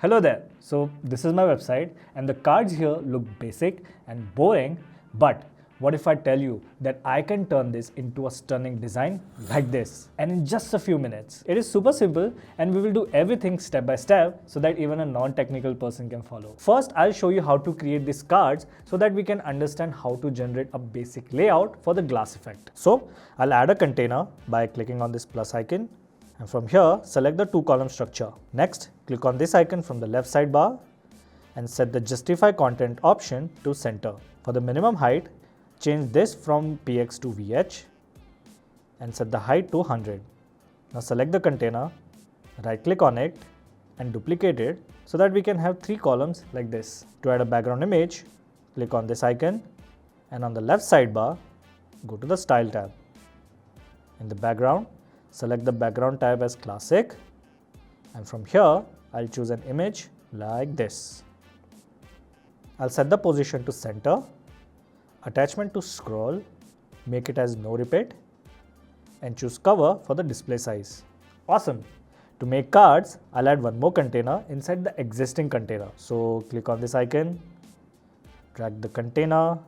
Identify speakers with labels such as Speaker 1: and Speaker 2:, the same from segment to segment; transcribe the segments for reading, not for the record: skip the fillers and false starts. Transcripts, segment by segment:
Speaker 1: Hello there. So this is my website and the cards here look basic and boring, but what if I tell you that I can turn this into a stunning design like this and in just a few minutes. It is super simple and we will do everything step by step so that even a non-technical person can follow. First, I'll show you how to create these cards so that we can understand how to generate a basic layout for the glass effect. So I'll add a container by clicking on this plus icon. And from here, select the two-column structure. Next, click on this icon from the left sidebar and set the Justify Content option to center. For the minimum height, change this from px to vh and set the height to 100. Now select the container, right-click on it and duplicate it so that we can have 3 columns like this. To add a background image, click on this icon and on the left sidebar, go to the Style tab. In the background, select the background type as classic and from here I'll choose an image like this. I'll set the position to center, attachment to scroll, make it as no repeat and choose cover for the display size. Awesome! To make cards, I'll add one more container inside the existing container. So click on this icon, drag the container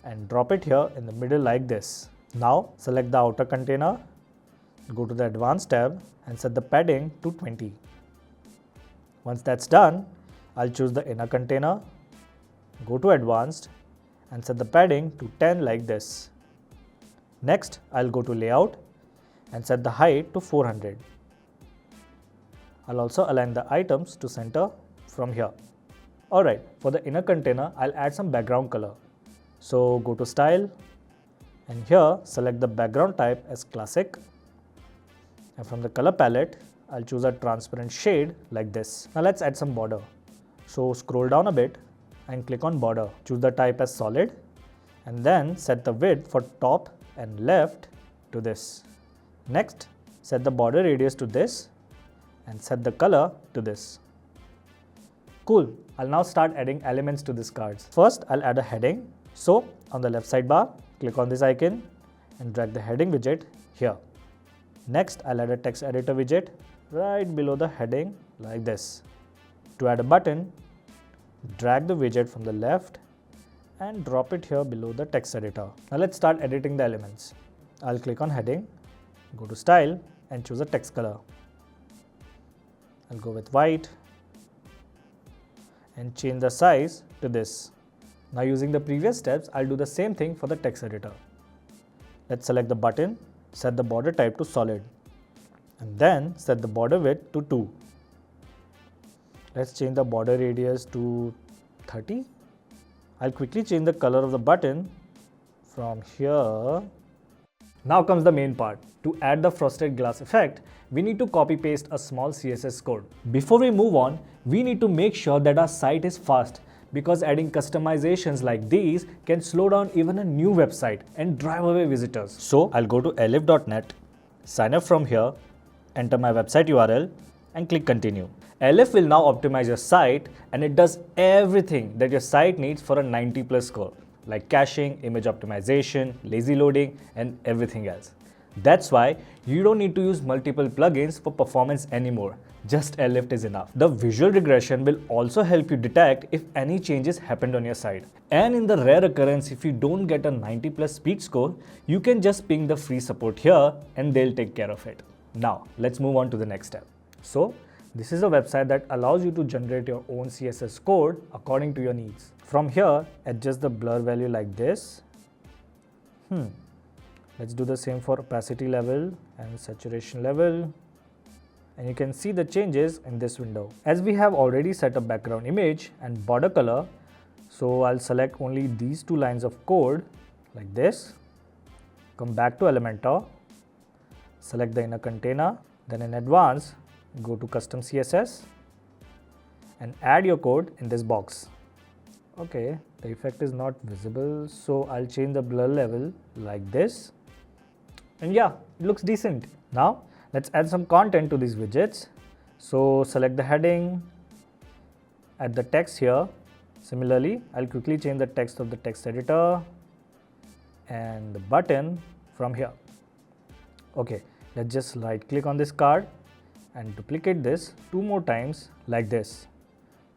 Speaker 1: and drop it here in the middle like this. Now select the outer container, go to the Advanced tab and set the padding to 20. Once that's done, I'll choose the inner container, go to Advanced and set the padding to 10 like this. Next, I'll go to Layout and set the height to 400. I'll also align the items to center from here. Alright, for the inner container, I'll add some background color. So go to Style and here select the background type as Classic. And from the color palette, I'll choose a transparent shade like this. Now let's add some border. So scroll down a bit and click on border. Choose the type as solid and then set the width for top and left to this. Next, set the border radius to this and set the color to this. Cool. I'll now start adding elements to these cards. First, I'll add a heading. So on the left sidebar, click on this icon and drag the heading widget here. Next, I'll add a text editor widget right below the heading like this. To add a button, drag the widget from the left and drop it here below the text editor. Now let's start editing the elements. I'll click on heading, go to Style and choose a text color. I'll go with white and change the size to this. Now using the previous steps, I'll do the same thing for the text editor. Let's select the button, set the border type to solid and then set the border width to 2. Let's change the border radius to 30. I'll quickly change the color of the button from here. Now comes the main part. To add the frosted glass effect, we need to copy paste a small CSS code. Before we move on, we need to make sure that our site is fast because adding customizations like these can slow down even a new website and drive away visitors. So I'll go to elif.net, sign up from here, enter my website URL and click continue. Elif will now optimize your site and it does everything that your site needs for a 90+ score like caching, image optimization, lazy loading and everything else. That's why you don't need to use multiple plugins for performance anymore. Just Elif is enough. The visual regression will also help you detect if any changes happened on your site. And in the rare occurrence if you don't get a 90+ speed score, you can just ping the free support here and they'll take care of it. Now let's move on to the next step. So this is a website that allows you to generate your own CSS code according to your needs. From here, adjust the blur value like this. Let's do the same for opacity level and saturation level. And you can see the changes in this window. As we have already set a background image and border color, so I'll select only these 2 lines of code like this. Come back to Elementor, select the inner container, then in Advanced, go to Custom CSS and add your code in this box. Okay, the effect is not visible, so I'll change the blur level like this. And yeah, it looks decent. Now, let's add some content to these widgets. So select the heading, add the text here. Similarly, I'll quickly change the text of the text editor and the button from here. Okay, let's just right click on this card and duplicate this 2 more times like this.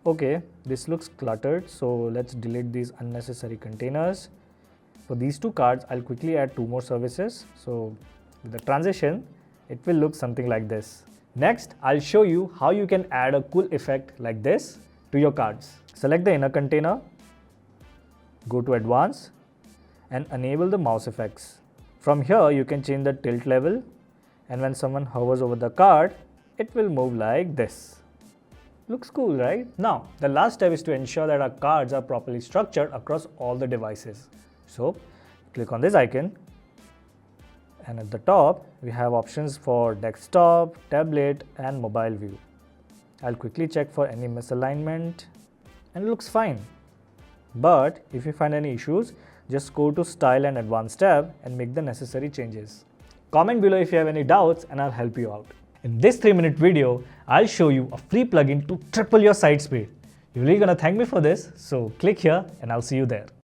Speaker 1: Okay, this looks cluttered, so let's delete these unnecessary containers. For these two cards, I'll quickly add two more services. So with the transition, it will look something like this. Next, I'll show you how you can add a cool effect like this to your cards. Select the inner container, go to Advanced, and enable the mouse effects. From here, you can change the tilt level, and when someone hovers over the card, it will move like this. Looks cool, right? Now, the last step is to ensure that our cards are properly structured across all the devices. So, click on this icon, and at the top, we have options for desktop, tablet, and mobile view. I'll quickly check for any misalignment, and it looks fine. But if you find any issues, just go to Style and Advanced tab and make the necessary changes. Comment below if you have any doubts and I'll help you out. In this 3-minute video, I'll show you a free plugin to triple your site speed. You're really gonna thank me for this, so click here and I'll see you there.